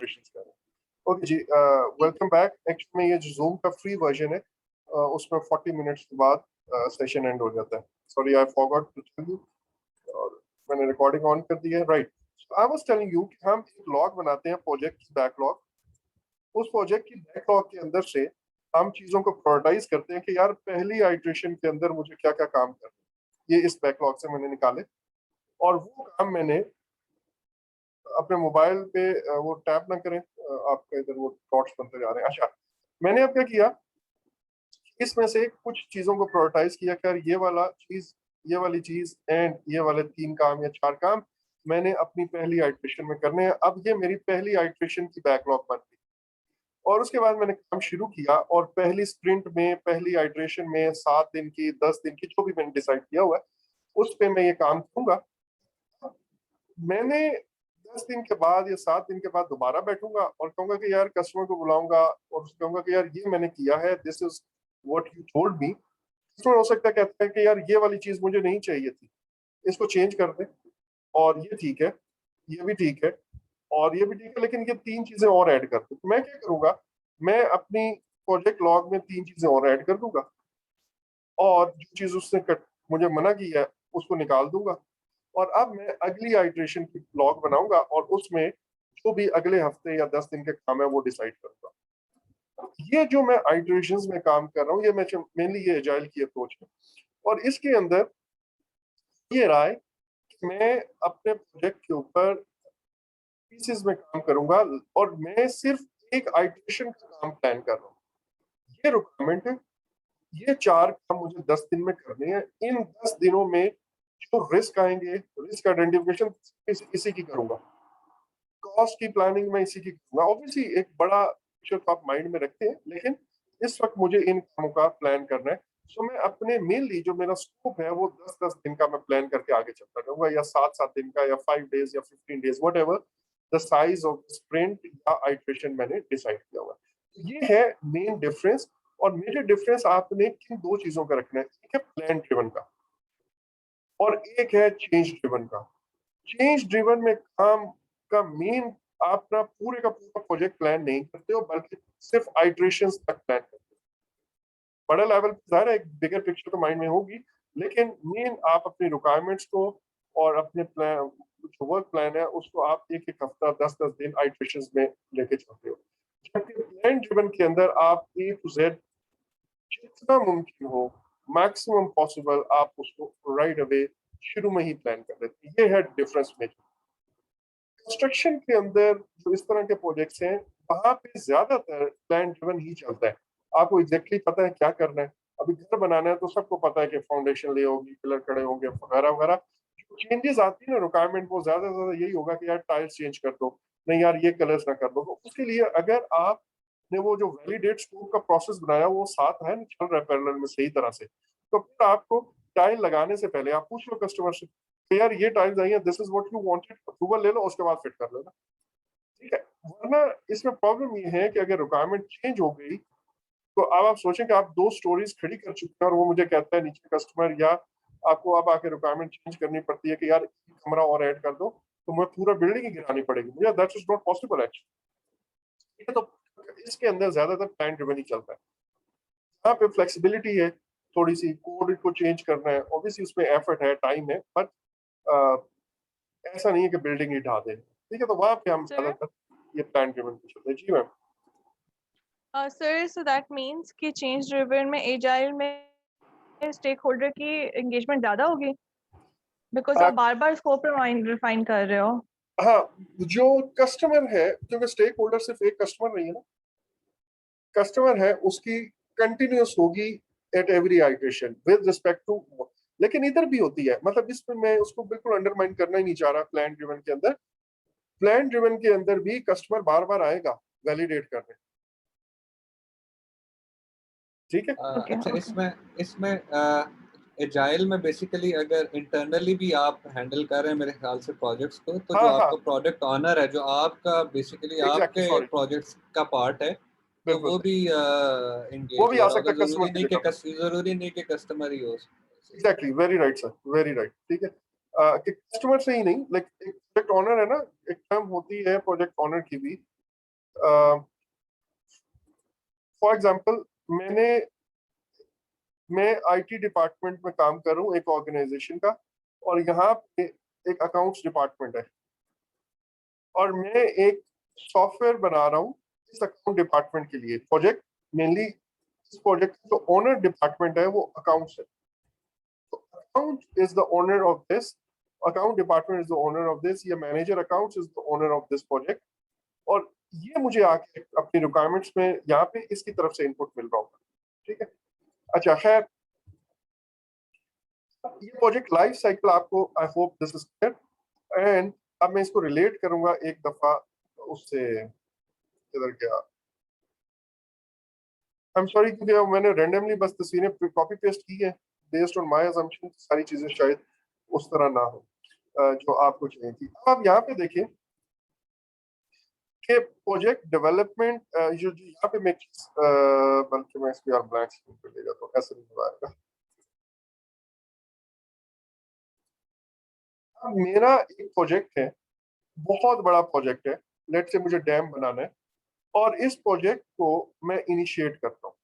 Iterations कर रहे हैं। ओके जी, वेलकम बैक। एक्चुअली में ये जो जूम का फ्री वर्जन है उसमें 40 मिनट्स के बाद सेशन एंड हो जाता है। Sorry I forgot to tell you, और मैंने रिकॉर्डिंग ऑन कर दी है, right. I was telling you कि हम एक लॉग बनाते हैं, प्रोजेक्ट बैकलॉग। उस प्रोजेक्ट की बैकलॉग के अंदर से हम चीजों को प्रायोरिटाइज करते हैं कि यार पहली आइटरेशन के अंदर मुझे क्या क्या काम करना है, ये इस बैकलॉग से मैंने निकाले। और वो काम मैंने अपने मोबाइल पे वो टैप ना करें, आपका इधर वो डॉट्स बनते जा रहे हैं। अच्छा, मैंने अब क्या किया, इसमें से कुछ चीजों को प्रायोरिटाइज किया कि यार ये वाला चीज, ये वाली चीज एंड ये वाले 3 काम या 4 काम मैंने अपनी पहली आइटरेशन में करने हैं। अब ये मेरी पहली आइटरेशन की बैकलॉग बन गई। और उसके बाद मैंने काम शुरू किया और पहली स्प्रिंट में, पहली आइटरेशन में 7 दिन की, 10 दिन की, जो भी मैंने डिसाइड किया हुआ है उस पे मैं ये काम करूंगा। मैंने 10 दिन के बाद या 7 दिन के बाद दोबारा बैठूंगा और कहूंगा कि यार कस्टमर को बुलाऊंगा और उसको कहूंगा कि यार ये मैंने किया है, this is what you told me. Customer हो सकता है कहता है कि यार ये वाली चीज मुझे नहीं चाहिए थी, इसको चेंज कर दे, और ये ठीक है, ये भी ठीक है, और ये भी ठीक है, लेकिन ये 3 चीजें और ऐड कर दो। तो मैं क्या करूंगा, मैं अपनी प्रोजेक्ट लॉग में 3 चीजें और ऐड कर दूंगा, और जो चीज उसने मुझे मना किया है उसको निकाल दूंगा। और अब मैं अगली आइटरेशन की लॉग बनाऊंगा और उसमें जो भी अगले हफ्ते या 10 दिन के काम है वो डिसाइड करूंगा। ये जो मैं आइटरेशंस में काम कर रहा हूँ, ये मैं मेनली ये एजाइल की अप्रोच है। और इसके अंदर ये रहा है कि मैं अपने प्रोजेक्ट के ऊपर पीसेस में काम करूंगा और मैं सिर्फ एक आइटरेशन का काम प्लान कर रहा हूँ। ये रिक्वायरमेंट है, ये 4 काम मुझे 10 दिन में करने हैं। इन 10 दिनों में जो रिस्क आएंगे, रिस्क आइडेंटिफिकेशन इसी की करूंगा, कॉस्ट की प्लानिंग में इसी की करूंगा। ऑब्वियसली एक बड़ा पिक्चर तो आप माइंड में रखते हैं, लेकिन इस वक्त मुझे इन कामों का प्लान करना है। सो मैं अपने मेनली जो मेरा स्कोप है वो 10-10 दिन का मैं प्लान करके आगे चलता रहूंगा, या 7-7 दिन का, या 5 डेज या 15 days, what ever the size of sprint या आइट्रेशन मैंने डिसाइड किया हुआ है। ये है मेन डिफरेंस। और मेजर डिफरेंस आपने किन 2 चीजों का रखना है, एक है प्लान ड्रिवन का और एक है चेंज ड्रिवन का। चेंज ड्रिवन में काम का मेन, आप ना पूरे का पूरा प्रोजेक्ट प्लान नहीं करते हो, बल्कि सिर्फ आइटरेशंस तक प्लान करते हो। बड़ा लेवल पे ज़ाहिर है एक बिगर पिक्चर तो माइंड में होगी, लेकिन मेन आप अपनी रिक्वायरमेंट्स को और अपने प्लान, जो वर्क प्लान है उसको आप एक एक हफ्ता, 10-10 दिन आइटरेशंस में लेके चलते हो। जबकि प्लान ड्रिवन के अंदर आप ए टू जेड जितना मुमकिन हो, मैक्सिमम पॉसिबल, आप उसको राइट अवे शुरू में ही प्लान कर लेते हैं। ये है डिफरेंस में। कंस्ट्रक्शन के अंदर जो इस तरह के प्रोजेक्ट्स हैं, वहां पे ज्यादातर प्लान ड्रिवन ही चलता है। आपको एग्जैक्टली पता है क्या करना है। अभी घर बनाना है तो सबको पता है कि फाउंडेशन ले होगी, पिलर खड़े होंगे, वगैरह वगैरह। जो चेंजेस आती है ना रिक्वायरमेंट, वो ज्यादा से ज्यादा यही होगा कि यार टाइल्स चेंज कर दो, नहीं यार ये कलर्स ना कर दो। तो उसके लिए अगर आपने वो जो वैलिडेट स्कोप का प्रोसेस बनाया वो साथ है, चल रहा है पैरेलल में सही तरह से, तो फिर आपको टाइल लगाने से पहले आप पूछ लो कस्टमर से कि यार ये टाइल्स आई है, this is what you wanted, approval ले लो, उसके बाद फिट कर लेना। ठीक है। वरना इसमें प्रॉब्लम ये है कि अगर रिक्वायरमेंट चेंज हो गई, तो अब आप सोचें कि आप 2 स्टोरीज खड़ी कर चुके हैं और वो मुझे कहता है नीचे कस्टमर, या आपको अब आके रिक्वायरमेंट चेंज करनी पड़ती है कि यार एक कमरा और ऐड कर दो, तो मुझे पूरा बिल्डिंग ही गिरानी पड़ेगी मुझे, that is not possible actually. ठीक है, तो इसके अंदर ज्यादातर प्लान ड्रिवन ही चलता है। यहाँ पे फ्लेक्सिबिलिटी है, थोड़ी सी कोड को चेंज करना है, ऑब्वियसली उसमें एफर्ट है, टाइम है, बट ऐसा नहीं है कि बिल्डिंग ही ढा दें। ठीक है, तो वहां पे हम Sir, ज्यादातर ये प्लान ड्रिवन पे चलते हैं। जी ma'am. sir, so that means कि change driven में agile में स्टेक होल्डर की एंगेजमेंट ज्यादा होगी, बिकॉज आप बार बार स्कोप रिफाइन कर रहे हो। हाँ, जो कस्टमर है, क्योंकि स्टेक होल्डर सिर्फ एक कस्टमर नहीं है ना, कस्टमर है उसकी कंटिन्यूस होगी at every iteration with respect to. लेकिन इधर भी होती है, मतलब इसमें मैं उसको बिल्कुल अंडरमाइन करना ही नहीं चाह रहा। प्लान ड्रिवन के अंदर, प्लान ड्रिवन के अंदर भी कस्टमर बार बार आएगा वैलिडेट करने। ठीक है। अच्छा, इसमें इसमें एजाइल में बेसिकली अगर इंटरनली भी आप हैंडल कर रहे हैं मेरे ख्याल से प्रोजेक्ट्स को, तो जो आपका प्रोजेक्ट ऑनर है, जो आपका बेसिकली आपके प्रोजेक्ट्स का पार्ट है, तो वो भी वो भी एंगेज आ हो रहा सकता होगा। है कस्टमर की जगह पे। जरूरी नहीं कि कस्टमर ही हो। Exactly, very right sir, very right. ठीक है, कि कस्टमर से ही नहीं, लाइक एक प्रोजेक्ट ऑनर है ना, एक टर्म होती है प्रोजेक्ट ऑनर की भी, फॉर एग्जांपल मैं आईटी डिपार्टमेंट में काम कर रहा हूँ एक ऑर्गेनाइजेशन का, और यहाँ पे एक अकाउंट्स डिपार्टमेंट है, और मैं एक सॉफ्टवेयर बना रहा हूँ इस अकाउंट डिपार्टमेंट के लिए प्रोजेक्ट। मेनली इस प्रोजेक्ट का जो ओनर डिपार्टमेंट है वो अकाउंट्स है। तो account is the owner of this, account department is the owner of this, या manager accounts is the owner of this project. और ये मुझे आके अपनी रिक्वायरमेंट्स में यहाँ पे इसकी तरफ से इनपुट मिल रहा होगा। ठीक है, अच्छा खैर, ये प्रोजेक्ट लाइफ साइकिल आपको, I hope this is clear. And अब मैं इसको रिलेट करूंगा एक दफा उससे, इधर गया, आई एम सॉरी, क्योंकि मैंने रैंडमली बस तस्वीरें कॉपी पेस्ट की है बेस्ड ऑन माय असम्पशन, सारी चीजें शायद उस तरह ना हो जो आपको चाहिए थी। अब आप यहाँ पे देखिए कि प्रोजेक्ट डेवलपमेंट जो यहाँ पे मैं बल्कि मैं इसको यार ब्लैंक स्क्रीन पे ले जाता हूँ, ऐसे नहीं होगा। अब मेरा एक प्रोजेक्ट है, बहुत बड़ा प्रोजेक्ट है, लेट से मुझे डैम बनाना है, और इस प्रोजेक्ट को मैं इनिशिएट करता हूँ।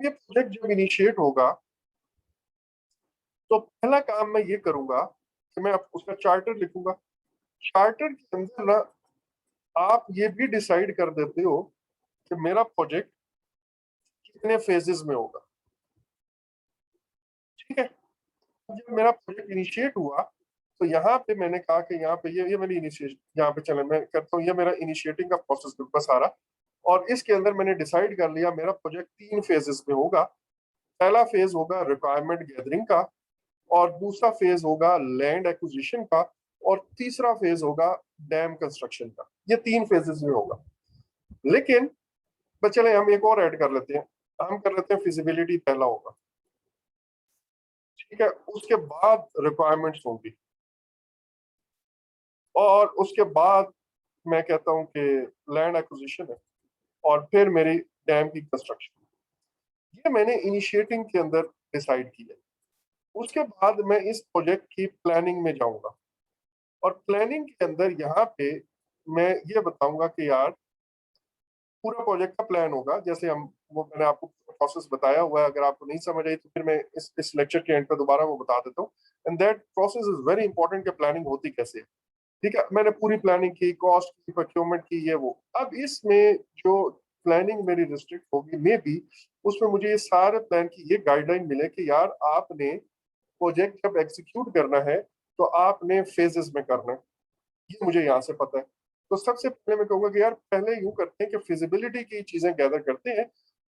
ये प्रोजेक्ट जब इनिशिएट होगा तो पहला काम मैं ये करूंगा कि मैं उसका चार्टर लिखूंगा। चार्टर के अंदर ना आप ये भी डिसाइड कर देते हो कि मेरा प्रोजेक्ट कितने फेजेस में होगा। ठीक है, जब मेरा प्रोजेक्ट इनिशिएट हुआ तो यहाँ पे मैंने कहा कि यहाँ पे ये मेरी इनिशिएशन, यहाँ पे चले मैं करता हूँ, ये मेरा इनिशिएटिंग का प्रोसेस बिल्कुल सारा। और इसके अंदर मैंने डिसाइड कर लिया मेरा प्रोजेक्ट 3 फेजेस में होगा। पहला फेज होगा रिक्वायरमेंट गैदरिंग का, और दूसरा फेज होगा लैंड एक्विजिशन का, और तीसरा फेज होगा डैम कंस्ट्रक्शन का। ये 3 फेजेस में होगा। लेकिन चले हम एक और ऐड कर लेते हैं, हम कर लेते हैं फिजिबिलिटी पहला होगा। ठीक है, उसके बाद रिक्वायरमेंट्स होंगी, और उसके बाद मैं कहता हूं कि लैंड एक्विजिशन है, और फिर मेरी डैम की कंस्ट्रक्शन। ये मैंने इनिशिएटिंग के अंदर डिसाइड किया। उसके बाद मैं इस प्रोजेक्ट की प्लानिंग में जाऊंगा, और प्लानिंग के अंदर यहाँ पे मैं ये बताऊंगा कि यार पूरा प्रोजेक्ट का प्लान होगा। जैसे हम, वो मैंने आपको प्रोसेस बताया हुआ है, अगर आपको नहीं समझ आई तो फिर मैं इस लेक्चर के एंड पे दोबारा वो बता देता हूँ। And that process is very important कि प्लानिंग होती कैसे है। ठीक है, मैंने पूरी प्लानिंग की, कॉस्ट की, प्रोक्योरमेंट की, ये वो। अब इसमें जो प्लानिंग मेरी रिस्ट्रिक्ट होगी मे बी, उसमें मुझे ये सारे प्लान की ये गाइडलाइन मिले कि यार आपने प्रोजेक्ट जब एग्जीक्यूट करना है तो आपने फेजेस में करना है। ये मुझे यहाँ से पता है। तो सबसे पहले मैं कहूंगा कि यार पहले यूं करते हैं कि फिजिबिलिटी की चीजें गैदर करते हैं।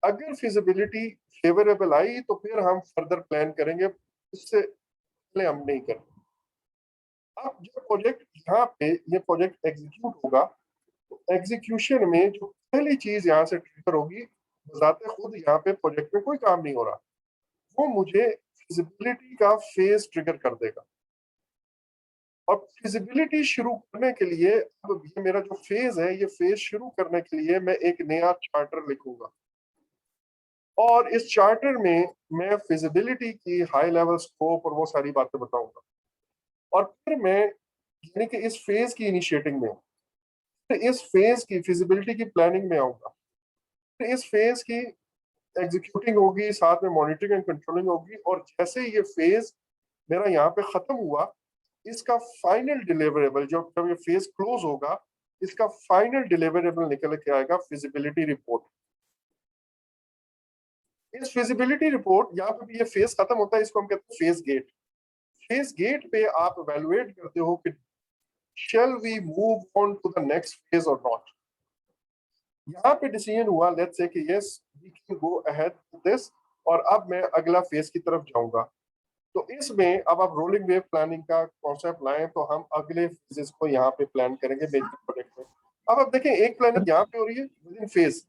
अगर फिजिबिलिटी फेवरेबल आई तो फिर हम फर्दर प्लान करेंगे, इससे पहले हम नहीं करेंगे। अब जब प्रोजेक्ट यहाँ पे ये प्रोजेक्ट एग्जीक्यूट होगा तो एग्जीक्यूशन में जो पहली चीज यहाँ से ट्रिगर होगी, बजाते खुद यहाँ पे प्रोजेक्ट में कोई काम नहीं हो रहा, वो मुझे फिजिबिलिटी का फेज ट्रिगर कर देगा। और फिजिबिलिटी शुरू करने के लिए, अब ये मेरा जो फेज है, ये फेज शुरू करने के लिए मैं एक नया चार्टर लिखूंगा, और इस चार्टर में मैं फिजिबिलिटी की हाई लेवल स्कोप और वो सारी बातें बताऊंगा। और फिर मैं यानी कि इस फेज की इनिशिएटिंग में हूँ, फिर इस फेज की फिजिबिलिटी की प्लानिंग में आऊंगा, फिर इस फेज की एग्जीक्यूटिंग होगी, साथ में मॉनिटरिंग एंड कंट्रोलिंग होगी। और जैसे ये फेज मेरा यहाँ पे खत्म हुआ, इसका फाइनल डिलीवरेबल, जब ये फेज क्लोज होगा, इसका फाइनल डिलीवरेबल निकल के आएगा फिजिबिलिटी रिपोर्ट। इस फिजिबिलिटी रिपोर्ट, यहाँ पे भी ये फेज खत्म होता है, इसको हम कहते हैं फेज गेट। फेज गेट पे आप इवैल्यूएट करते हो कि shall we move on to the next phase or not। यहाँ पे डिसीजन हुआ, लेट्स से कि yes we can go ahead with this, और अब मैं अगला फेज की तरफ जाऊंगा। तो इसमें अब आप रोलिंग वेव प्लानिंग का कॉन्सेप्ट लाएं तो हम अगले फेजेस को यहाँ पे प्लान करेंगे मेजर प्रोजेक्ट में। अब आप देखें, एक प्लानिंग यहाँ पे हो रही है विद इन फेज,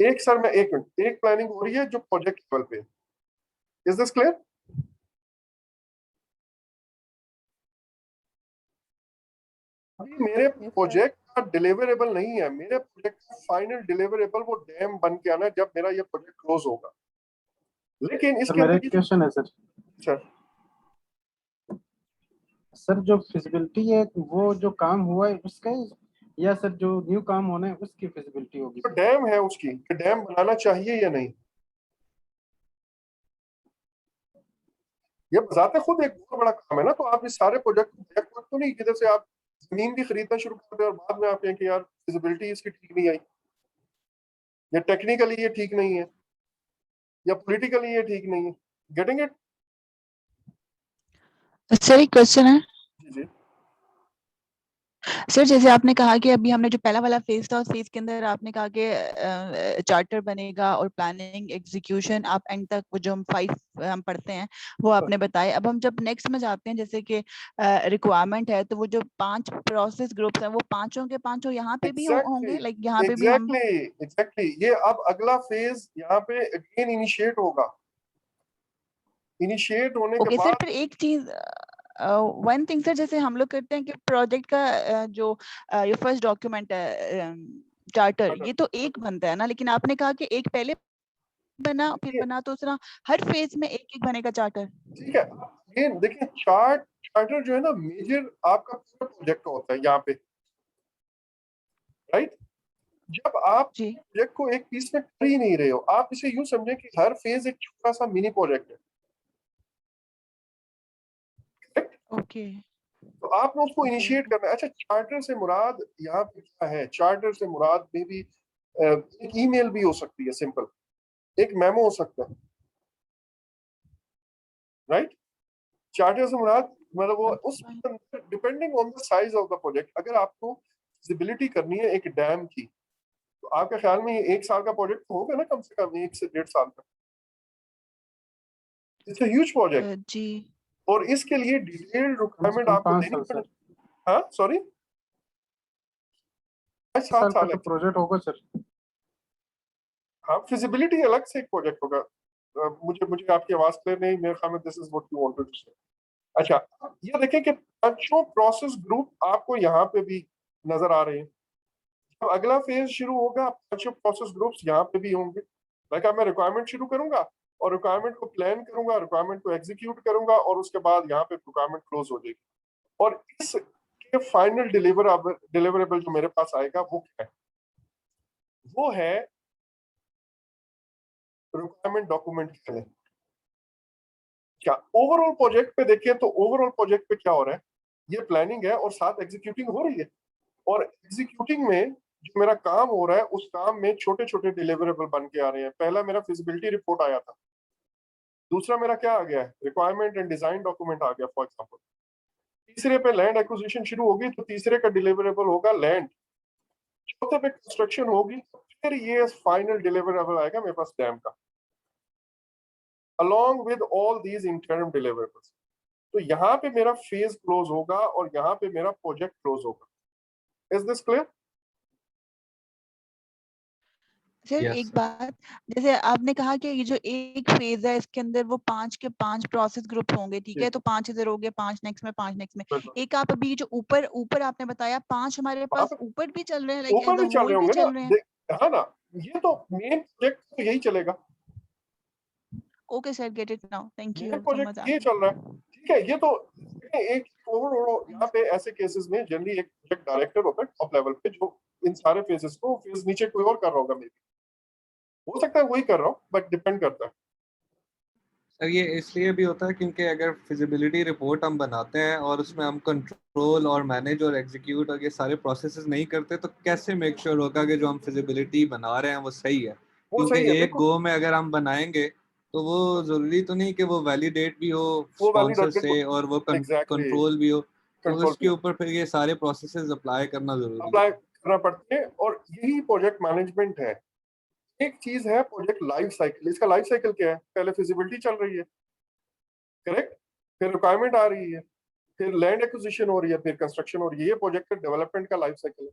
एक सर मैं एक मिनट, एक प्लानिंग हो रही है जो प्रोजेक्ट लेवल पे। Is this clear? अभी मेरे प्रोजेक्ट का डिलीवरेबल नहीं है, मेरे प्रोजेक्ट का फाइनल डिलीवरेबल वो डैम बन के आना है जब मेरा ये प्रोजेक्ट क्लोज होगा। लेकिन इसके मेरा अंदर एक क्वेश्चन है सर। सर सर जो फिजिबिलिटी है वो जो काम हुआ है उसका या सर जो न्यू काम होना है उसकी फिजिबिलिटी होगी? तो डैम है उसकी, कि डैम बनाना चाहिए या नहीं। ये बजाते खुद एक बहुत बड़ा काम है ना। तो आप इस सारे प्रोजेक्ट तो नहीं किधर से आप जमीन भी खरीदना शुरू करते हैं और बाद में आप कहें कि यार फिजिबिलिटी इसकी ठीक नहीं आई, या टेक्निकली ये ठीक नहीं है, या पॉलिटिकली ये ठीक नहीं है। Getting it? सर एक क्वेश्चन है जी जी। सर, जैसे आपने कहा कि अभी हमने जो पहला वाला फेज था उस फेज के अंदर आपने कहा कि चार्टर बनेगा और प्लानिंग एग्जीक्यूशन आप एंड तक वो जो हम 5 हम पढ़ते हैं वो आपने बताए। अब हम जब नेक्स्ट में जाते हैं जैसे कि रिक्वायरमेंट है, तो वो जो 5 प्रोसेस ग्रुप्स हैं वो पांचों के पांचों यहाँ पे भी होंगे, लाइक यहाँ पे भी हम एग्जैक्टली ये अब अगला फेज यहाँ पे अगेन इनिशिएट होगा। इनिशिएट होने के ओके सर। बाद फिर एक चीज वन थिंग सर, जैसे हम लोग करते हैं कि प्रोजेक्ट का जो ये फर्स्ट डॉक्यूमेंट है चार्टर, ये तो एक बनता है ना, लेकिन आपने कहा कि एक पहले बना फिर बना, तो दूसरा हर फेज में एक एक बनेगा चार्टर। ठीक है। ये देखिए चार्टर जो है ना मेजर आपका पूरा प्रोजेक्ट का होता है यहाँ पे, राइट। जब आप जी प्रोजेक्ट को एक पीस में कर ही नहीं रहे हो, आप इसे यूं समझें कि हर फेज एक छोटा सा मिनी प्रोजेक्ट है, करेक्ट। ओके तो आपने उसको ओके इनिशिएट करना है। अच्छा, चार्टर से मुराद यहाँ पे क्या है? चार्टर से मुराद में भी एक ईमेल भी हो सकती है, सिंपल एक मेमो हो सकता है, राइट। चार्टर से मुराद मतलब वो उस depending on the size of the project. अगर आपको विजिबिलिटी करनी है एक डैम की, तो आपके ख्याल में ये 1 साल का प्रोजेक्ट होगा ना, कम से कम 1 से 1.5 साल का। It's huge project. जी और इसके लिए डिटेल्ड कम से रिक्वायरमेंट कम आपको 5 देनी साल पड़े। सर। हाँ सॉरी, 5 7 साल का साल तो है। प्रोजेक्ट होगा सर। हाँ, फिजिबिलिटी अलग से एक प्रोजेक्ट होगा। मुझे मुझे आपकी आवाज क्लियर नहीं, मेरे ख्याल में this is what you wanted to say. अच्छा, ये देखें कि पांचों प्रोसेस ग्रुप आपको यहाँ पे भी नजर आ रहे हैं। अब अगला फेज शुरू होगा, पांचों प्रोसेस ग्रुप्स यहाँ पे भी होंगे। लाइक मैं रिक्वायरमेंट शुरू करूंगा और रिक्वायरमेंट को प्लान करूंगा, रिक्वायरमेंट को एग्जीक्यूट करूंगा, और उसके बाद यहाँ पे रिक्वायरमेंट क्लोज हो जाएगी। और इसके फाइनल डिलीवरेबल जो मेरे पास आएगा वो क्या है? वो है रिक्वायरमेंट डॉक्यूमेंट कहते हैं। क्या ओवरऑल प्रोजेक्ट पे देखें तो ओवरऑल प्रोजेक्ट पे क्या हो रहा है? ये प्लानिंग है और साथ एग्जीक्यूटिंग हो रही है। और एग्जीक्यूटिंग में जो मेरा काम हो रहा है, उस काम में छोटे छोटे डिलीवरेबल बन के आ रहे हैं। पहला मेरा फिजिबिलिटी रिपोर्ट आया था, दूसरा मेरा क्या आ गया है? रिक्वायरमेंट एंड डिजाइन डॉक्यूमेंट आ गया फॉर एग्जांपल। तीसरे पे लैंड एक्विजिशन शुरू होगी, तो तीसरे का डिलीवरेबल होगा लैंड। चौथे पे कंस्ट्रक्शन होगी, फिर ये फाइनल डिलीवरेबल आएगा मेरे पास डैम का, along with all these interim deliverables। तो यहाँ पे मेरा फेज क्लोज होगा और यहाँ पे मेरा प्रोजेक्ट क्लोज होगा। Is this clear? Sir Yes, एक sir. बात, जैसे आपने कहा कि ये जो एक फेज है इसके अंदर वो 5 के 5 प्रोसेस ग्रुप होंगे, ठीक है, तो 5 इधर हो गए, 5 नेक्स्ट में, 5 नेक्स्ट में। एक आप अभी जो ऊपर ऊपर आपने बताया 5 हमारे पास ऊपर भी चल रहे हैं, लाइक ऊपर एज भी अ चल होल रहे भी होंगे चल रहे हैं। ना, हाँ ना। ये तो मेन प्रोजेक्ट तो यही चलेगा। Okay sir, get it now, thank main you, समझ प्रोजेक्ट आ ये गया। चल रहा है, ठीक है। ये तो एक ओवरऑल यहाँ पे ऐसे केसेस में जनरली एक प्रोजेक्ट डायरेक्टर होता है टॉप लेवल पे, जो इन सारे फेजेस को, फेज नीचे कोई और कर रहा होगा, मे बी हो सकता है वही कर रहा हूँ, बट डिपेंड करता है। सर ये इसलिए भी होता है क्योंकि अगर फिजिबिलिटी रिपोर्ट हम बनाते हैं और उसमें हम कंट्रोल और मैनेज और एग्जीक्यूट और ये सारे प्रोसेसेस नहीं करते, तो कैसे मेक श्योर होगा कि जो हम फिजिबिलिटी बना रहे हैं वो सही है? वो क्योंकि सही है, एक देखो गो में अगर हम बनाएंगे तो वो जरूरी तो नहीं कि वो वैलिडेट भी हो वो स्पॉन्सर वैलिडेट से और वो एग्जैक्टली कंट्रोल भी हो, तो कंट्रोल उसके ऊपर फिर ये सारे प्रोसेसेस अप्लाई करना जरूरी है। अप्लाई करना पड़ते हैं। और यही प्रोजेक्ट मैनेजमेंट है। एक चीज है प्रोजेक्ट लाइफ साइकिल। इसका लाइफ साइकिल क्या है? पहले फिजिबिलिटी चल रही है, करेक्ट, फिर रिक्वायरमेंट आ रही है, फिर लैंड एक्विजिशन हो रही है, फिर कंस्ट्रक्शन हो रही है। ये प्रोजेक्ट का डेवलपमेंट का लाइफ साइकिल है।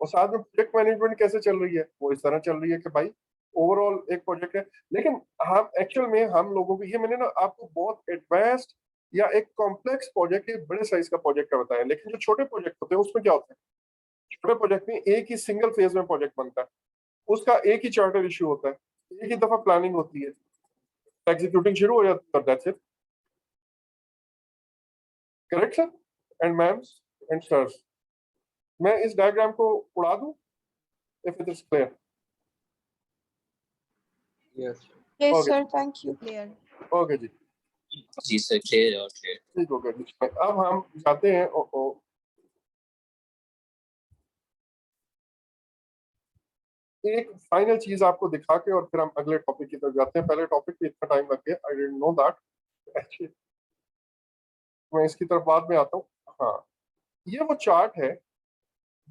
और साथ में प्रोजेक्ट मैनेजमेंट कैसे चल रही है? वो इस तरह चल रही है कि भाई ओवरऑल एक प्रोजेक्ट है। लेकिन हम एक्चुअल में हम लोगों को ये, मैंने ना आपको बहुत एडवांस्ड या एक कॉम्प्लेक्स प्रोजेक्ट, एक बड़े साइज का प्रोजेक्ट का बताया। लेकिन जो छोटे प्रोजेक्ट होते हैं उसमें क्या होता है? छोटे प्रोजेक्ट में एक ही सिंगल फेज में प्रोजेक्ट बनता है, उसका एक ही चार्टर इशू होता है, एक ही दफा प्लानिंग होती है, एग्जीक्यूटिंग शुरू हो जाती है, that's it. Correct sir and ma'ams and sirs? मैं इस डायग्राम को उड़ा दूं if it is clear? Yes. Yes, Okay. sir. Thank you. Clear okay जी, जी सर, क्लियर और क्लियर। ठीक हो गया जी। अब हम जाते हैं एक फाइनल चीज आपको दिखा के और फिर हम अगले टॉपिक की तरफ जाते हैं। पहले टॉपिक पे इतना टाइम लग गया, I didn't know that actually. मैं इसकी तरफ बाद में आता हूँ। हाँ, ये वो चार्ट है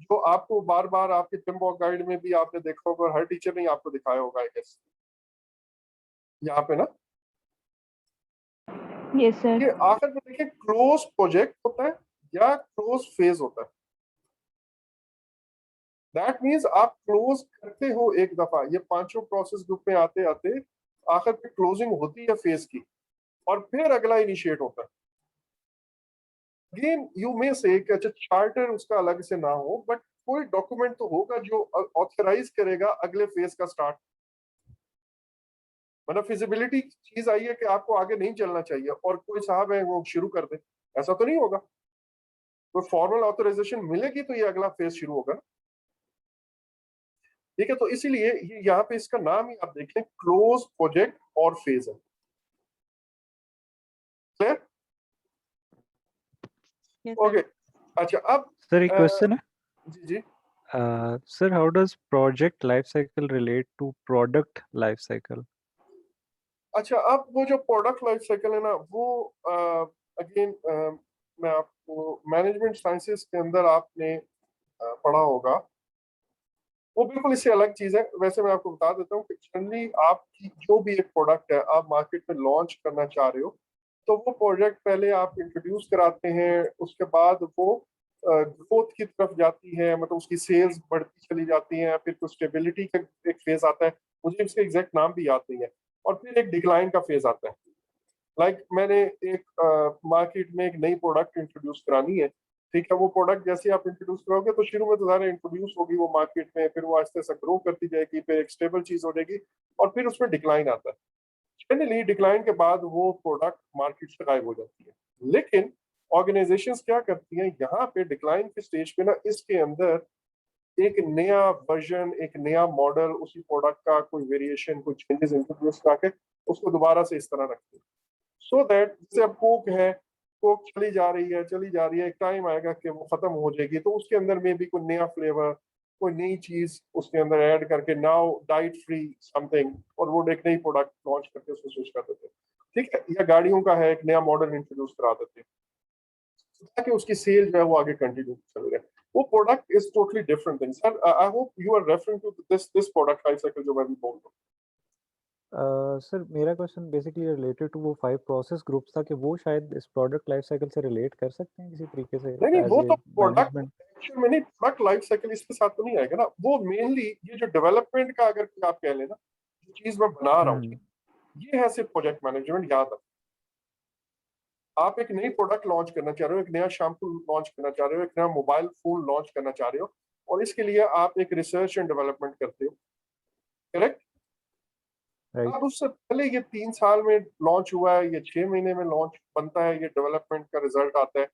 जो आपको बार बार आपके टिम्बॉक गाइड में भी आपने देखा होगा, हर टीचर ने आपको दिखाया होगा आई गेस। यहाँ पे ना यस सर। ये आखिर में देखिए क्लोज प्रोजेक्ट होता है या क्लोज फेज होता है। दैट मीन्स आप क्लोज करते हो एक दफा, ये पांचों प्रोसेस ग्रुप में आते आते आखिर पे क्लोजिंग होती है फेज की, और फिर अगला इनिशिएट होता है। अगेन यू मे से अच्छा चार्टर उसका अलग से ना हो, बट कोई डॉक्यूमेंट तो होगा जो ऑथराइज करेगा अगले फेज का स्टार्ट। मतलब फिजिबिलिटी चीज आई है कि आपको आगे नहीं चलना चाहिए और कोई साहब है वो शुरू कर दे, ऐसा तो नहीं होगा। तो फॉर्मल ऑथराइजेशन मिलेगी तो ये अगला फेज शुरू होगा। ठीक है, तो इसीलिए ये यहाँ पे इसका नाम ही आप देख लें, क्लोज प्रोजेक्ट और फेज है। क्लियर? यस ओके, अच्छा अब सर एक क्वेश्चन है जी जी sir, how does project life cycle relate to product life cycle? अच्छा, अब वो जो प्रोडक्ट लाइफ साइकिल है ना, वो अगेन मैं आपको मैनेजमेंट साइंसेस के अंदर आपने पढ़ा होगा, वो बिल्कुल इससे अलग चीज है। वैसे मैं आपको बता देता हूँ कि जनरली आपकी जो भी एक प्रोडक्ट है आप मार्केट में लॉन्च करना चाह रहे हो, तो वो प्रोजेक्ट पहले आप इंट्रोड्यूस कराते हैं, उसके बाद वो ग्रोथ की तरफ जाती है, मतलब उसकी सेल्स बढ़ती चली जाती हैं, फिर कुछ स्टेबिलिटी का एक फेज आता है, मुझे इसका एग्जैक्ट नाम भी याद नहीं है, और फिर एक डिक्लाइन का फेज आता है। लाइक मैंने एक मार्केट में एक नई प्रोडक्ट इंट्रोड्यूस करानी है, ठीक है, वो प्रोडक्ट जैसे आप इंट्रोड्यूस करोगे तो शुरू में तो ज़्यादा इंट्रोड्यूस होगी वो मार्केट में, फिर वो आहिस्ते से ग्रो करती जाएगी, फिर एक स्टेबल चीज हो जाएगी, और फिर उसमें डिक्लाइन आता है। जनरली डिक्लाइन के बाद वो प्रोडक्ट मार्केट से गायब हो जाती है। लेकिन ऑर्गेनाइजेशंस क्या करती हैं, यहाँ पे डिक्लाइन के स्टेज पे ना इसके अंदर एक नया वर्जन, एक नया मॉडल, उसी प्रोडक्ट का कोई वेरिएशन, कोई चेंजेस इंट्रोड्यूस करके उसको दोबारा से इस तरह रखते हैं, सो दैट जैसे अब कोक है, कोक चली जा रही है चली जा रही है, एक टाइम आएगा कि वो खत्म हो जाएगी, तो उसके अंदर में भी कोई नया फ्लेवर, कोई नई चीज उसके अंदर ऐड करके नाउ डाइट फ्री समथिंग, और वो एक नई प्रोडक्ट लॉन्च करके उसको स्विच कर देते हैं। ठीक है, या गाड़ियों का है, एक नया मॉडल इंट्रोड्यूस करा देते हैं ताकि उसकी सेल जो है वो आगे कंटिन्यू चल रहे। वो product is totally different thing. Sir I hope you are referring to this product life cycle जो मैं भी बोल रहा हूँ। सर मेरा क्वेश्चन बेसिकली रिलेटेड टू वो 5 प्रोसेस ग्रुप्स था कि वो शायद इस प्रोडक्ट लाइफ साइकिल से रिलेट कर सकते हैं किसी तरीके से नहीं एज वो ए तो प्रोडक्ट मैनेजमेंट। एक्चुअली में नहीं, प्रोडक्ट लाइफ साइकिल इसके साथ तो नहीं आएगा ना, वो मेनली ये जो डेवलपमेंट का अगर आप कह लेना, जो चीज मैं बना रहा हूँ ये है सिर्फ प्रोजेक्ट मैनेजमेंट। याद रख, आप एक नई प्रोडक्ट लॉन्च करना चाह रहे हो, एक नया शैम्पू लॉन्च करना चाह रहे हो, एक नया मोबाइल फोन लॉन्च करना चाह रहे हो, और इसके लिए आप एक रिसर्च एंड डेवलपमेंट करते हो, करेक्ट? राइट। अब उससे पहले ये 3 साल में लॉन्च हुआ है, ये 6 महीने में लॉन्च बनता है, ये डेवलपमेंट का रिजल्ट आता है,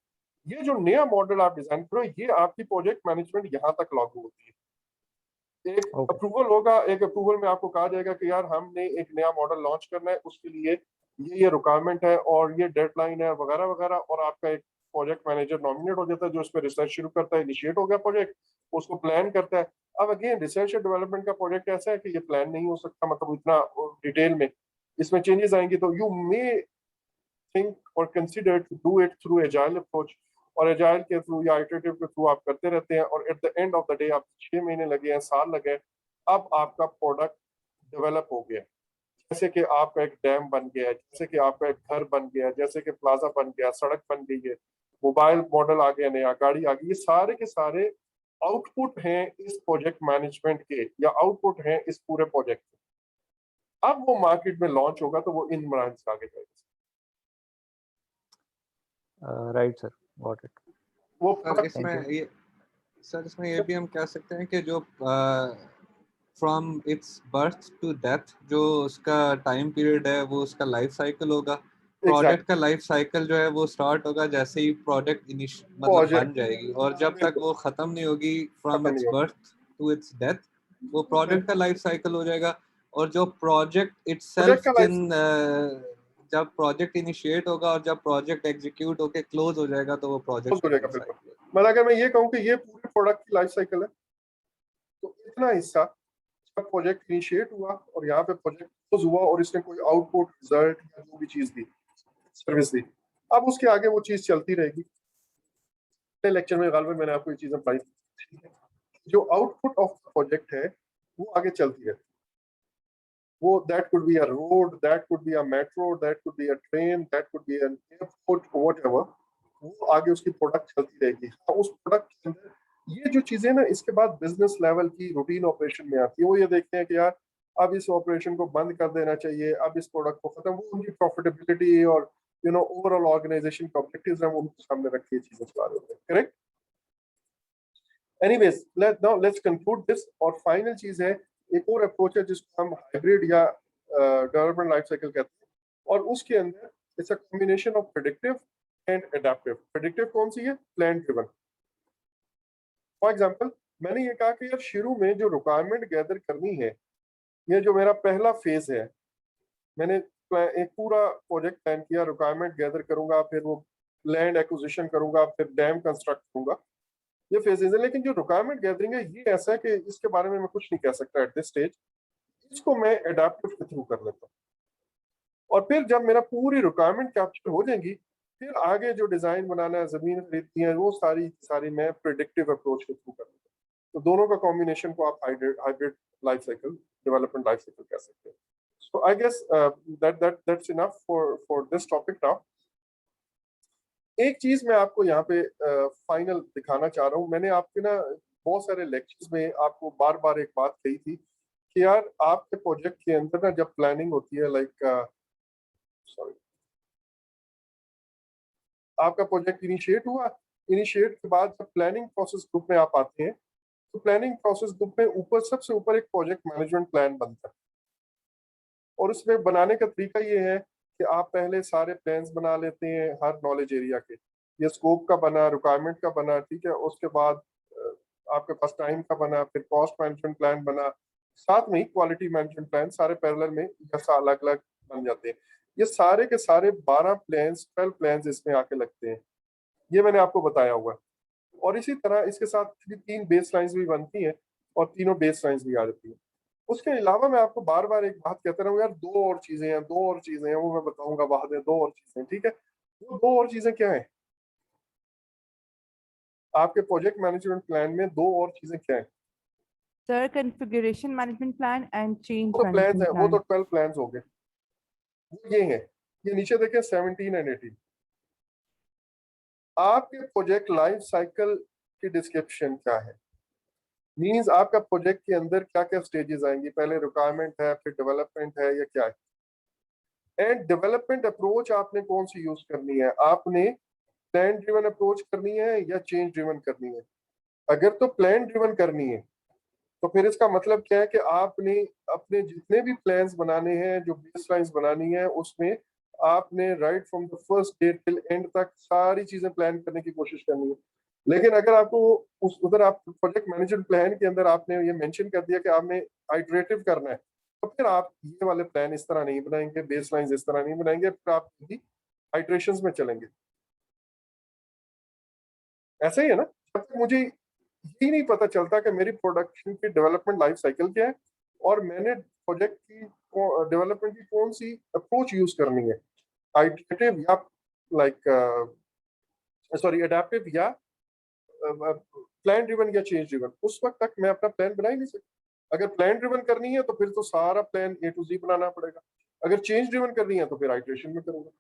ये जो नया मॉडल आप डिजाइन करो, ये आपकी प्रोजेक्ट मैनेजमेंट यहाँ तक लागू होती है। एक अप्रूवल होगा, एक अप्रूवल में आपको कहा जाएगा कि यार हमने एक नया मॉडल लॉन्च करना है, उसके लिए ये रिक्वायरमेंट है और ये डेडलाइन है वगैरह वगैरह, और आपका एक प्रोजेक्ट मैनेजर नॉमिनेट हो जाता है जो इस पर रिसर्च शुरू करता है, इनिशिएट हो गया प्रोजेक्ट, उसको प्लान करता है। अब अगेन रिसर्च एंड डेवलपमेंट का प्रोजेक्ट ऐसा है कि ये प्लान नहीं हो सकता, मतलब इतना डिटेल में इसमें चेंजेस आएंगी, तो यू मे थिंक और consider to do it through agile approach, और एजाइल के थ्रू या इटरेटिव के थ्रू आप करते रहते हैं, और at the end of the day आप 6 महीने लगे हैं, साल लगे, अब आपका प्रोडक्ट डेवलप हो गया, जैसे कि आपका एक डैम बन गया है, जैसे कि आपका एक घर बन गया, जैसे कि प्लाजा बन गया, सड़क बन गई है, मोबाइल मॉडल आ गया, नया गाड़ी आ गई, ये सारे के सारे आउटपुट हैं इस प्रोजेक्ट मैनेजमेंट के, या आउटपुट हैं इस पूरे प्रोजेक्ट के। अब वो मार्केट में लॉन्च होगा तो वो इन मराहल से आगे जाएगा। Right sir, got it. वो सर इसमें ये भी हम कह सकते हैं कि जो from its birth to death जो उसका टाइम पीरियड है वो उसका लाइफ साइकिल होगा, प्रोडक्ट का लाइफ साइकिल जो है वो स्टार्ट होगा जैसे ही प्रोडक्ट मतलब बन जाएगी, और जब तक वो खत्म नहीं होगी from its birth to its death, वो प्रोडक्ट का लाइफ साइकिल हो जाएगा। और जो प्रोजेक्ट इटसेल्फ जब प्रोजेक्ट इनिशिएट होगा और जब प्रोजेक्ट एग्जीक्यूट होके क्लोज हो जाएगा तो वो प्रोजेक्ट हो जाएगा। मतलब अगर मैं ये कहूँ कि ये पूरे प्रोडक्ट की लाइफ साइकिल है, तो इतना हिस्सा जब प्रोजेक्ट इनिशिएट हुआ और यहाँ पे प्रोजेक्ट क्लोज हुआ और इसने कोई आउटपुट रिजल्ट या जो भी चीज दी, सर्विस दी, अब उसके आगे वो चीज चलती रहेगी। पहले लेक्चर में गालिबन मैंने आपको ये चीजें बताई, जो आउटपुट ऑफ प्रोजेक्ट है वो आगे चलती है। वो that could be a road, that could be a metro, that could be a train, that could be an airport, whatever, वो आगे उसकी प्रोडक्ट चलती रहेगी। उस प्रोडक्ट के अंदर ये जो चीजें ना इसके बाद बिजनेस लेवल की रूटीन ऑपरेशन में आती है। वो ये देखते हैं कि यार अब इस ऑपरेशन को बंद कर देना चाहिए, अब इस प्रोडक्ट को खत्म, वो उनकी प्रॉफिटेबिलिटी और ओवरऑल ऑर्गेनाइजेशन के ऑब्जेक्टिव्स हैं, वो उनके सामने रख के चीजें चला रहे होते हैं। Correct? Anyways, let's conclude this. और फाइनल चीज है, एक और अप्रोच है जिसको हम हाइब्रिड या डेवलपमेंट लाइफ साइकिल कहते हैं, और उसके अंदर it's a combination of predictive and adaptive. Predictive कौन सी है? Plan driven. फॉर एग्जांपल, मैंने ये कहा कि यार शुरू में जो रिक्वायरमेंट गैदर करनी है, ये जो मेरा पहला फेज है, मैंने एक पूरा प्रोजेक्ट प्लान किया, रिक्वायरमेंट गैदर करूंगा, फिर वो लैंड एक्विजिशन करूंगा, फिर डैम कंस्ट्रक्ट करूंगा, ये फेजेस है। लेकिन जो रिक्वायरमेंट गैदरिंग है ये ऐसा है कि इसके बारे में मैं कुछ नहीं कह सकता एट दिस स्टेज, इसको मैं एडेप्टिव के थ्रू कर लेता हूँ। और फिर जब मेरा पूरी रिक्वायरमेंट कैप्चर हो जाएंगी, फिर आगे जो डिजाइन बनाना है, जमीन खरीदनी है, वो सारी मैं प्रिडिक्टिव अप्रोच के थ्रू कर लेता हूँ। तो दोनों का कॉम्बिनेशन को आप hybrid life cycle, development life cycle कह सकते हैं। So I guess that's enough for this topic now. एक चीज मैं आपको यहाँ पे फाइनल दिखाना चाह रहा हूँ। मैंने आपके ना बहुत सारे लेक्चर्स में आपको बार बार एक बात कही थी कि यार आपके प्रोजेक्ट के अंदर ना जब प्लानिंग होती है, सॉरी, आपका प्रोजेक्ट इनिशिएट हुआ, इनिशिएट के बाद जब प्लानिंग प्रोसेस ग्रुप में आप आते हैं, तो प्लानिंग प्रोसेस ग्रुप में ऊपर सबसे ऊपर एक प्रोजेक्ट मैनेजमेंट प्लान बनता है। और उसमें बनाने का तरीका ये है कि आप पहले सारे प्लान्स बना लेते हैं हर नॉलेज एरिया के। ये स्कोप का बना, रिक्वायरमेंट का बना, ठीक है, उसके बाद आपके पास टाइम का बना, फिर कॉस्ट मैनेजमेंट प्लान बना, साथ में ही क्वालिटी मैनेजमेंट प्लान, सारे पैरेलल में जैसा अलग अलग बन जाते हैं। ये सारे के सारे 12 प्लान्स, 12 प्लान्स इसमें आके लगते हैं, ये मैंने आपको बताया हुआ है। और इसी तरह इसके साथ 3 बेस लाइन्स भी बनती हैं और तीनों बेस लाइन्स भी आ जाती हैं। उसके अलावा मैं आपको बार बार एक बात कहता रहूँ, यार 2 और चीजें हैं, 2 और चीजें हैं, वो मैं बताऊंगा बाद में। 2 और चीजें, ठीक है? वो 2 और चीजें क्या है आपके प्रोजेक्ट मैनेजमेंट प्लान में? 2 और चीजें क्या है sir? Configuration management plan and change वो तो प्लान है, मैनेजमेंट वो तो प्लान। 12 प्लान हो गए। वो ये है, ये नीचे देखें 17 एंड 18। आपके प्रोजेक्ट लाइफ साइकिल की डिस्क्रिप्शन क्या है? मींस आपका प्रोजेक्ट के अंदर क्या क्या स्टेजेस आएंगी, पहले रिक्वायरमेंट है, फिर डेवलपमेंट है, या क्या है? एंड डेवलपमेंट अप्रोच आपने कौन सी यूज करनी है? आपने प्लान ड्रिवन अप्रोच करनी है या चेंज ड्रिवन करनी है? अगर तो प्लान ड्रिवन करनी है तो फिर इसका मतलब क्या है कि आपने अपने जितने भी प्लान्स बनाने हैं, जो बेस लाइन्स बनानी है, उसमें आपने right from the first day till and तक सारी चीजें प्लान करने की कोशिश करनी है। लेकिन अगर आपको उस उधर आप प्रोजेक्ट मैनेजमेंट प्लान के अंदर आपने ये मेंशन कर दिया कि आपने आइटरेटिव करना है, तो फिर आप ये वाले प्लान इस तरह नहीं बनाएंगे, बेस लाइन्स इस तरह नहीं बनाएंगे, फिर आप आइटरेशंस में चलेंगे। ऐसा ही है ना? जब तक मुझे यही नहीं पता चलता कि मेरी प्रोडक्शन की डेवलपमेंट लाइफ साइकिल क्या है और मैंने प्रोजेक्ट की डेवलपमेंट की कौन सी अप्रोच यूज करनी है, आइटरेटिव या एडेप्टिव या प्लान ड्रिवन या चेंज ड्रिवन, उस वक्त तक मैं अपना प्लान बना ही नहीं सकता। अगर प्लान ड्रिवन करनी है तो फिर तो सारा प्लान A to Z बनाना पड़ेगा, अगर चेंज ड्रिवन करनी है तो फिर आइटरेशन में करूंगा।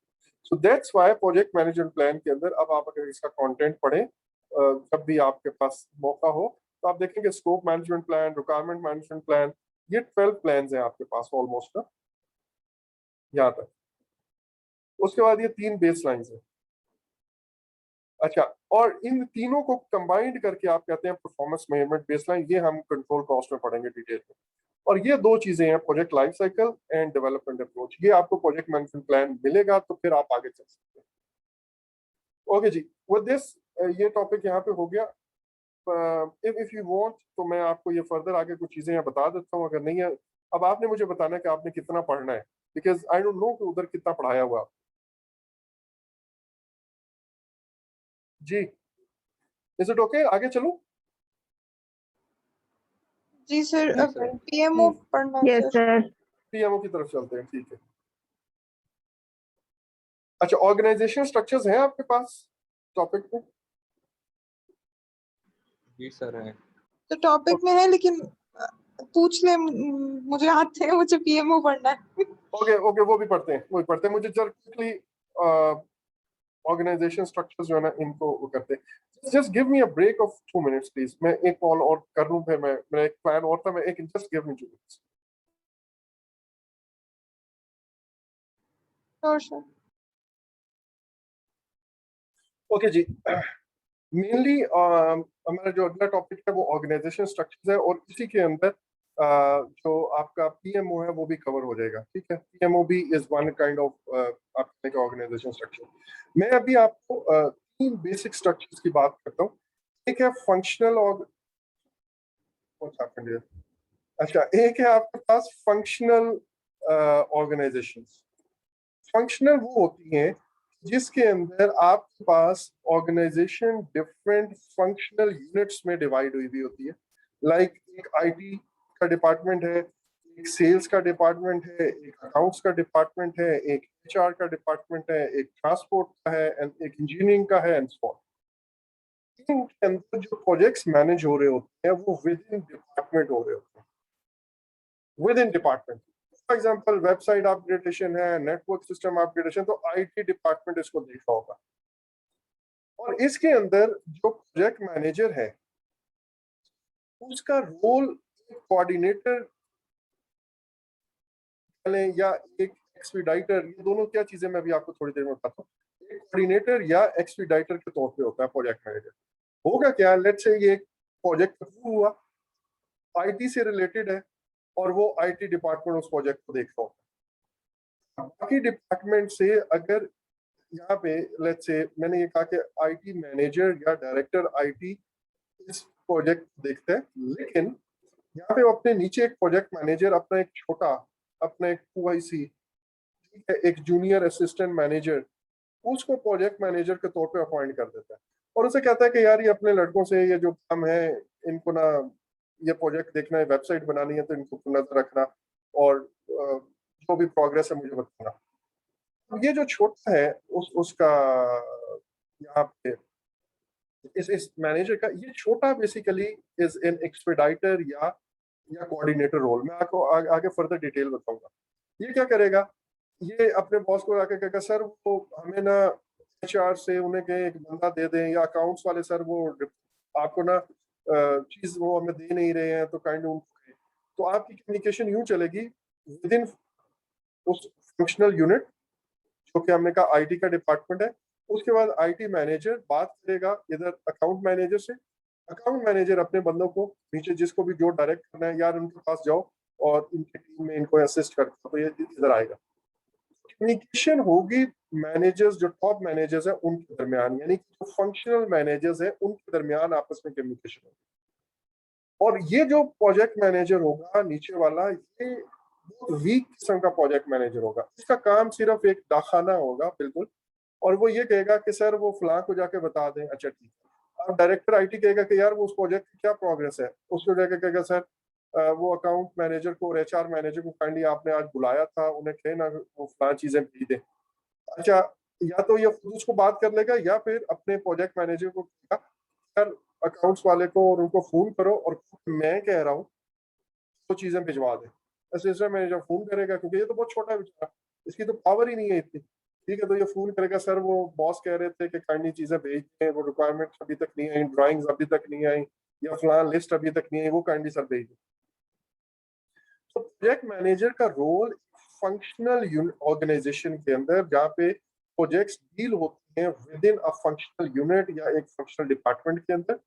So that's why project management plan के अंदर अब आप अगर इसका कंटेंट पढ़ें जब भी आपके पास मौका हो, तो आप देखेंगे scope management plan, requirement management plan, ये 12 प्लान हैं आपके पास ऑलमोस्ट ना, यहाँ तक। उसके बाद ये 3 बेस लाइन्स है। अच्छा, और इन तीनों को कंबाइंड करके आप कहते हैं परफॉर्मेंस मेजरमेंट बेसलाइन। ये हम कंट्रोल कॉस्ट में पढ़ेंगे डिटेल में। और ये दो चीजें हैं, project life cycle and development approach. ये आपको प्रोजेक्ट मैनेजमेंट प्लान मिलेगा तो फिर आप आगे चल सकते हैं। ओके जी, विद दिस ये टॉपिक यहाँ पे हो गया। इफ यू वांट तो मैं आपको ये फर्दर आगे कुछ चीजें यहाँ बता देता हूँ, अगर नहीं है अब आपने मुझे बताना है कि आपने कितना पढ़ना है, बिकॉज आई डोंट नो कि उधर कितना पढ़ाया हुआ। जी, इज इट ओके, आगे चलूं? जी सर, जी सर। पीएमओ पढ़ना है Yes, सर। sir. पीएमओ की तरफ चलते हैं, ठीक है। अच्छा, ऑर्गेनाइजेशन स्ट्रक्चर्स हैं आपके पास टॉपिक में? जी सर है। तो टॉपिक में है लेकिन पूछ ले, मुझे आते हैं, मुझे पीएमओ पढ़ना है। ओके ओके, वो भी पढ़ते हैं, वो भी पढ़ते हैं। मुझे जरा क्विकली ऑर्गेनाइजेशन स्ट्रक्चर्स जो है ना इनको वो करते हैं। Just give me a break of 2 minutes please, मैं एक कॉल और कर लूं, फिर मैं, मेरा एक प्लान और था, मैं एक just give me 2 minutes. Sure sir. Okay जी, मेनली हमारा जो अगला टॉपिक है वो ऑर्गेनाइजेशन स्ट्रक्चर्स है, और इसी के अंदर जो आपका पीएमओ है वो भी कवर हो जाएगा, ठीक है। पीएमओ भी इज वन काइंड ऑफ आपका ऑर्गेनाइजेशन स्ट्रक्चर। मैं अभी आपको 3 बेसिक स्ट्रक्चर्स की बात करता हूँ। एक है फंक्शनल और अच्छा, एक है आपके पास फंक्शनल ऑर्गेनाइजेशंस। फंक्शनल वो होती हैं जिसके अंदर आपके पास ऑर्गेनाइजेशन डिफरेंट फंक्शनल यूनिट्स में डिवाइड हुई होती है। लाइक एक आईटी का डिपार्टमेंट है, एक सेल्स का डिपार्टमेंट है, एक अकाउंट्स का डिपार्टमेंट है, एक एचआर का डिपार्टमेंट है, एक ट्रांसपोर्ट का है, एंड एक इंजीनियरिंग का है, एंड सो ऑन। इनके अंदर जो प्रोजेक्ट्स मैनेज हो रहे होते हैं वो विद इन डिपार्टमेंट हो रहे होते हैं, with in department. For example website upgradation है, नेटवर्क सिस्टम अपग्रेडेशन, तो आईटी डिपार्टमेंट इसको देख रहा होगा। और इसके अंदर जो प्रोजेक्ट मैनेजर है उसका रोल कोऑर्डिनेटर या एक एक्सपीडाइटर, ये दोनों क्या चीजें मैं अभी आपको थोड़ी देर में बताता हूँ। एक कोऑर्डिनेटर या एक्सपीडाइटर के तौर पे होता है प्रोजेक्ट मैनेजर। होगा क्या, लेट्स से ये प्रोजेक्ट अप्रूव हुआ, आईटी से रिलेटेड है, और वो आईटी डिपार्टमेंट उस प्रोजेक्ट को देख रहा होता है। बाकी डिपार्टमेंट से अगर यहाँ पे लेट्स से मैंने ये कहा कि आईटी मैनेजर या डायरेक्टर आईटी इस प्रोजेक्ट देखते हैं, लेकिन यहाँ पे अपने नीचे एक प्रोजेक्ट मैनेजर अपना एक छोटा, अपना एक 2IC, ठीक है, एक जूनियर असिस्टेंट मैनेजर, उसको प्रोजेक्ट मैनेजर के तौर पे अपॉइंट कर देता है, और उसे कहता है कि यार ये अपने लड़कों से ये जो काम है इनको ना, ये प्रोजेक्ट देखना है, वेबसाइट बनानी है, तो इनको नजर रखना, और जो भी प्रोग्रेस है मुझे बताना। ये जो छोटा है उसका यहाँ पे इस मैनेजर का ये छोटा बेसिकली इज एन एक्सपेडाइटर या कोऑर्डिनेटर रोल। मैं आपको आगे फर्दर डिटेल बताऊंगा। ये क्या करेगा, ये अपने बॉस को आके कहेगा सर वो हमें ना एचआर से उन्हें कहें एक बंदा दे दें, या अकाउंट्स वाले सर वो आपको ना चीज वो हमें दे नहीं रहे हैं, तो काइंड उनको, तो आपकी कम्युनिकेशन यूं चलेगी विद इन उस फंक्शनल यूनिट जो कि हमने कहा आईटी का डिपार्टमेंट है। उसके बाद आईटी मैनेजर बात करेगा इधर अकाउंट मैनेजर से, अकाउंट मैनेजर अपने बंदों को नीचे जिसको भी जो डायरेक्ट करना है, यार उनके पास जाओ और इनकी टीम में इनको असिस्ट करता, तो ये इधर आएगा। कम्युनिकेशन होगी मैनेजर्स, जो टॉप मैनेजर्स है उनके दरमियान, यानी कि जो फंक्शनल मैनेजर्स है उनके दरमियान आपस में कम्युनिकेशन होगी। और ये जो प्रोजेक्ट मैनेजर होगा नीचे वाला, ये वीक किस्म का प्रोजेक्ट मैनेजर होगा। इसका काम सिर्फ एक दाखाना होगा बिल्कुल, और वो ये कहेगा कि सर वो फलां को जाके बता दें, अच्छा ठीक है। अब डायरेक्टर आईटी कहेगा कि यार वो उस प्रोजेक्ट की क्या प्रोग्रेस है, उसको जाके कहेगा सर वो अकाउंट मैनेजर को और एचआर मैनेजर को काइंडली आपने आज बुलाया था, उन्हें कहना वो फलां चीजें भेज दें। अच्छा, या तो ये खुद उसको बात कर लेगा, या फिर अपने प्रोजेक्ट मैनेजर को कहेगा सर अकाउंट्स वाले को और उनको फोन करो और मैं कह रहा हूँ तो चीजें भिजवा दें। असिस्टेंट मैनेजर फोन करेगा, क्योंकि ये तो बहुत छोटा है बेचारा, इसकी तो पावर ही नहीं है इतनी, ठीक है, तो ये फोन करेगा सर वो बॉस कह रहे थे कि काइंडली चीजें भेज दें, वो रिक्वायरमेंट्स अभी तक नहीं आई, ड्राइंग्स अभी तक नहीं आई, या फलां लिस्ट अभी तक नहीं आई, वो काइंडली सर भेज दें। तो प्रोजेक्ट मैनेजर का रोल फंक्शनल ऑर्गेनाइजेशन के अंदर, जहाँ पे प्रोजेक्ट्स डील होते हैं with in a functional unit या एक फंक्शनल डिपार्टमेंट के अंदर,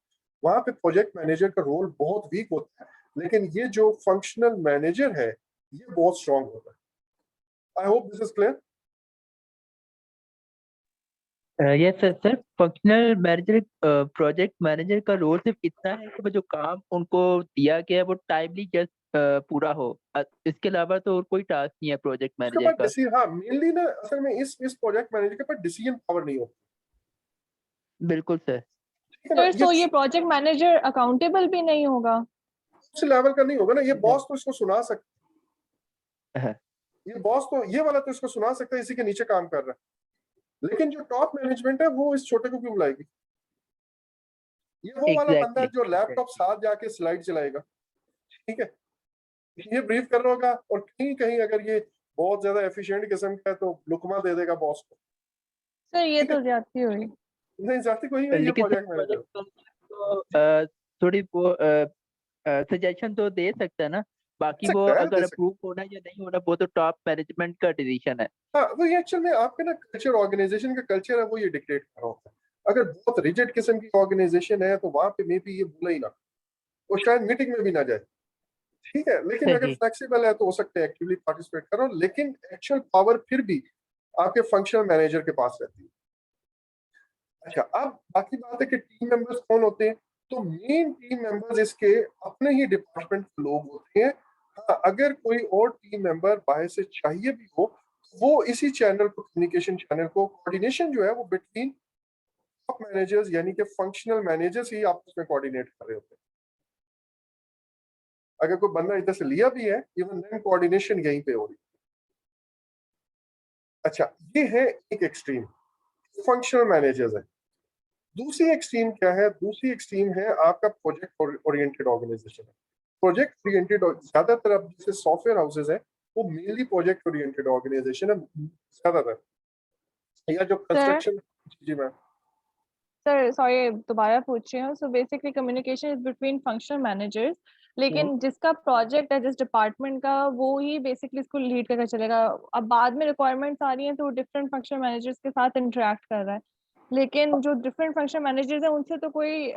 वहां पे प्रोजेक्ट मैनेजर का रोल बहुत वीक होता है। लेकिन ये जो फंक्शनल मैनेजर है ये बहुत स्ट्रांग होता है। I hope this is clear. Yes sir. Sir functional manager project manager का रोल सिर्फ इतना है कि वो जो काम उनको दिया गया है वो टाइमली जस्ट पूरा हो, इसके अलावा तो और कोई टास्क नहीं है प्रोजेक्ट उसके मैनेजर बाद का। हाँ मेनली ना असल में इस प्रोजेक्ट मैनेजर के पास डिसीजन पावर नहीं होती। बिल्कुल सर। ठीक है ना, सर तो ये प्रोजेक्ट मैनेजर अकाउंटेबल भी नहीं होगा? उस लेवल का नहीं होगा ना। ये बॉस तो इसको सुना सकता हाँ। ये बॉस तो ये वाला तो इसको सुना सकता है, इसी के नीचे काम कर रहा है। लेकिन जो टॉप मैनेजमेंट है वो इस छोटे को क्यों बुलाएगी? ये वो वाला बंदा है जो लैपटॉप साथ जाके स्लाइड चलाएगा, ठीक है, ये ब्रीफ कर रहा होगा और कहीं कहीं अगर ये बहुत ज्यादा एफिशिएंट किस्म का है तो लुकमा दे देगा बॉस को। सर ये तो ज्यादती हुई। नहीं ज्यादती कोई नहीं, ये प्रोजेक्ट मैनेजर थोड़ी वो सजेशन तो दे सकता है ना, बाकी वो अगर अप्रूव होना या नहीं होना वो तो टॉप मैनेजमेंट का डिसीजन है। हाँ वो ये एक्चुअल में आपके ना कल्चर, ऑर्गेनाइजेशन का कल्चर है वो ये डिक्टेट कर रहा होता है। अगर बहुत रिजिड किस्म की ऑर्गेनाइजेशन है तो वहां पे मे बी ये बोला ही ना, वो शायद मीटिंग में भी ना जाए, ठीक है। लेकिन अगर फ्लेक्सिबल है तो हो सकते हैं एक्टिवली पार्टिसिपेट करो, लेकिन एक्चुअल पावर फिर भी आपके फंक्शनल मैनेजर के पास रहती है। अच्छा अब बाकी बात है कि टीम मेंबर्स कौन होते हैं। तो मेन टीम मेंबर्स इसके अपने ही डिपार्टमेंट के लोग होते हैं। हाँ अगर कोई और टीम मेंबर बाहर से चाहिए भी हो वो इसी चैनल को, कम्युनिकेशन चैनल को, कोऑर्डिनेशन जो है वो बिटवीन टॉप मैनेजर्स यानी कि फंक्शनल मैनेजर्स ही आपस में कोऑर्डिनेट कर रहे होते हैं। अगर कोई बंदा इधर से लिया भी है इवन देन कोऑर्डिनेशन यहीं पे हो रही है। अच्छा ये है एक एक्सट्रीम, फंक्शनल मैनेजर्स है। दूसरी एक्सट्रीम क्या है? दूसरी एक्सट्रीम है आपका प्रोजेक्ट ओरिएंटेड ऑर्गेनाइजेशन है। प्रोजेक्ट ओरिएंटेड ज्यादातर अब जैसे सॉफ्टवेयर हाउसेज है वो मेनली प्रोजेक्ट ओरिएंटेड ऑर्गेनाइजेशन है ज्यादातर, या जो कंस्ट्रक्शन। जी मैम। सर सॉरी दोबारा पूछ रही हूँ। So basically communication is between functional managers, लेकिन जिसका प्रोजेक्ट है जिस डिपार्टमेंट का वो ही बेसिकली इसको लीड करके चलेगा। अब बाद में रिक्वायरमेंट्स आ रही हैं तो डिफरेंट फंक्शनल मैनेजर्स के साथ इंटरेक्ट कर रहा है, लेकिन जो डिफरेंट फंक्शनल मैनेजर्स हैं उनसे तो कोई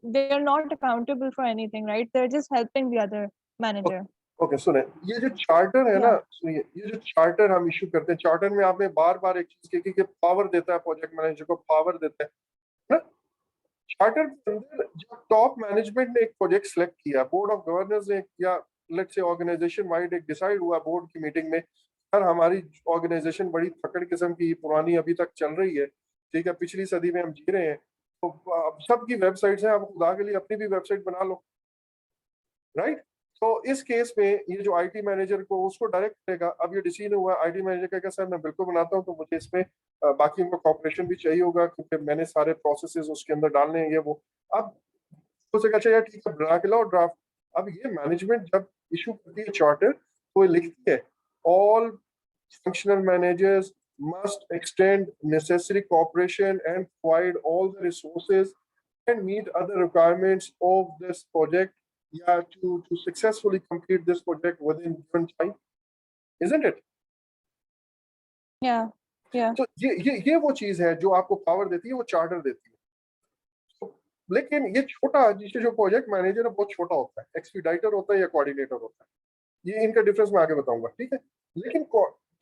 they are not accountable for anything, right? They are just helping the other manager. Okay सुने, ये जो चार्टर है ना, सुनिए, ये जो चार्टर हम इशू करते हैं, चार्टर में आपने बार बार एक चीज कही कि पावर देता है, प्रोजेक्ट मैनेजर को पावर देता है ना। चार्टर के अंदर जब टॉप मैनेजमेंट ने एक प्रोजेक्ट सिलेक्ट किया, बोर्ड ऑफ गवर्नर्स ने, या लेट्स से ऑर्गेनाइजेशन वाइड एक डिसाइड हुआ बोर्ड की मीटिंग में, यार हमारी ऑर्गेनाइजेशन बड़ी थकड़ किस्म की पुरानी अभी तक चल रही है, ठीक है, पिछली सदी में हम जी रहे हैं, तो अब सबकी वेबसाइट्स हैं, अब खुदा के लिए अपनी भी वेबसाइट बना लो, राइट। तो इस केस में ये जो आईटी मैनेजर को उसको डायरेक्ट करेगा। अब ये डिसीजन हुआ, आईटी मैनेजर कहेगा सर मैं बिल्कुल बनाता हूँ, तो मुझे इसमें बाकी उनको कॉपरेशन भी चाहिए होगा क्योंकि मैंने सारे प्रोसेसेस उसके अंदर डालने हैं ये वो। अब तो अच्छा यार ठीक है बना के लाओ ड्राफ्ट। अब ये मैनेजमेंट जब इशू करती है चार्टर तो ये लिखती है all functional managers must extend necessary cooperation and provide all the resources and meet other requirements of this project, yeah, to successfully complete this project within given time, isn't it? Yeah. तो ये वो चीज है जो आपको power देती है, वो चार्टर देती है। तो, लेकिन ये छोटा जिससे जो प्रोजेक्ट मैनेजर है बहुत छोटा होता है, एक्सपीडाइटर होता है या कोऑर्डिनेटर होता है। ये इनका डिफरेंस मैं आगे बताऊंगा, ठीक है। लेकिन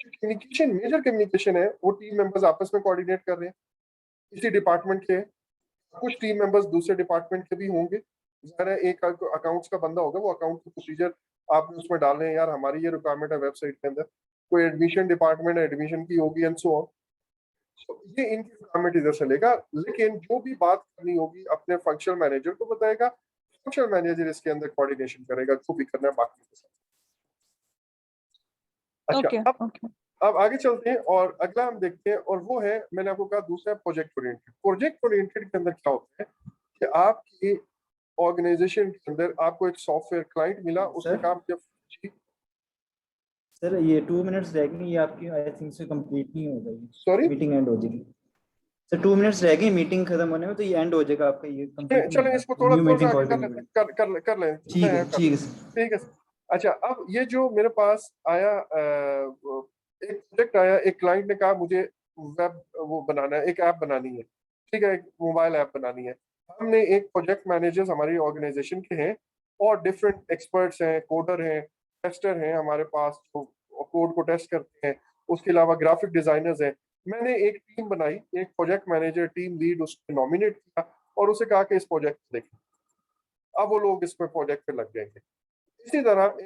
कम्युनिकेशन, मेजर कम्युनिकेशन है वो टीम मेंबर्स आपस में कोऑर्डिनेट कर रहे हैं, इसी डिपार्टमेंट के। कुछ टीम मेंबर्स दूसरे डिपार्टमेंट के भी होंगे, ज़रा एक अकाउंट्स का बंदा होगा, वो अकाउंट के प्रोसीजर आपने उसमें डालने हैं, यार हमारी ये रिक्वायरमेंट है वेबसाइट के अंदर। कोई एडमिशन डिपार्टमेंट है, एडमिशन की होगी एंड सो ऑन। ये इनकी रिक्वायरमेंट इधर से लेगा, लेकिन जो भी बात करनी होगी अपने फंक्शनल मैनेजर को बताएगा, फंक्शनल मैनेजर इसके अंदर कोऑर्डिनेशन करेगा जो भी करना है बाकी के साथ। अच्छा अब आगे चलते हैं और अगला हम देखते हैं, और वो है मैंने आपको कहा दूसरा प्रोजेक्ट ओरिएंटेड। प्रोजेक्ट ओरिएंटेड के अंदर क्या होता है कि आपकी ऑर्गेनाइजेशन के अंदर आपको एक सॉफ्टवेयर क्लाइंट मिला, उसने काम किया। सर ये 2 मिनट्स रह गई, ये आपकी आई थिंक से कंप्लीट नहीं हो गई। सॉरी मीटिंग एंड हो जाएगी सर, 2 मिनट्स रह गई मीटिंग खत्म होने में, तो ये एंड हो जाएगा आपका, ये कंप्लीट। चलो इसको थोड़ा कर लें। ठीक है। अच्छा अब ये जो मेरे पास आया एक प्रोजेक्ट आया, एक क्लाइंट ने कहा मुझे वेब वो बनाना है, एक ऐप बनानी है, ठीक है, एक मोबाइल ऐप बनानी है। हमने एक प्रोजेक्ट मैनेजर हमारी ऑर्गेनाइजेशन के हैं और डिफरेंट एक्सपर्ट्स हैं, कोडर हैं, टेस्टर हैं हमारे पास जो कोड को टेस्ट करते हैं, उसके अलावा ग्राफिक डिजाइनर्स हैं। मैंने एक टीम बनाई, एक प्रोजेक्ट मैनेजर, टीम लीड उसको नॉमिनेट किया और उसे कहा कि इस प्रोजेक्ट को देखें। अब वो लोग इसमें प्रोजेक्ट पे लग जाएंगे। इसी तरह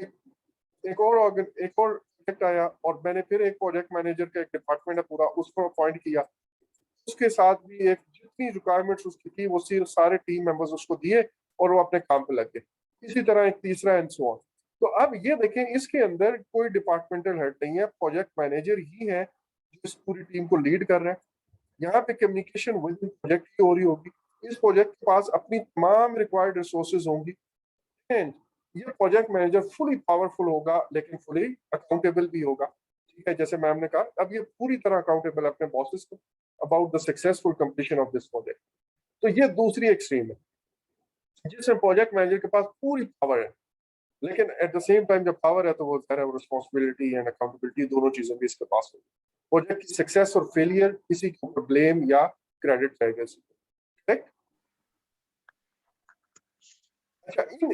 एक और प्रोजेक्ट आया और मैंने फिर एक प्रोजेक्ट मैनेजर का एक डिपार्टमेंट है पूरा, उसको अपॉइंट किया। उसके साथ भी एक जितनी रिक्वायरमेंट्स उसकी थी वो सारे टीम मेंबर्स उसको दिए और वो अपने काम पे लग गए। इसी तरह एक तीसरा एंड सो ऑन। तो अब ये देखें, इसके अंदर कोई डिपार्टमेंटल हेड नहीं है, प्रोजेक्ट मैनेजर ही है जो इस पूरी टीम को लीड कर रहा है। यहाँ पे कम्युनिकेशन विद प्रोजेक्ट की हो रही होगी। इस प्रोजेक्ट के पास अपनी तमाम रिक्वायर्ड रिसोर्सेज होंगी एंड ये प्रोजेक्ट मैनेजर फुली पावरफुल होगा लेकिन फुली अकाउंटेबल भी होगा। ठीक है, जैसे मैम ने कहा, अब ये पूरी तरह अकाउंटेबल अपने बॉसेस को about the successful completion of this project. तो ये दूसरी एक्सट्रीम है जिसमें प्रोजेक्ट मैनेजर के पास पूरी पावर है, लेकिन एट द सेम टाइम जब पावर है तो वो रिस्पॉन्सिबिलिटी एंड अकाउंटेबिलिटी दोनों चीजें भी इसके पास होगी। प्रोजेक्ट की सक्सेस और फेलियर किसी के ऊपर ब्लेम या क्रेडिट जाएगा। अच्छा,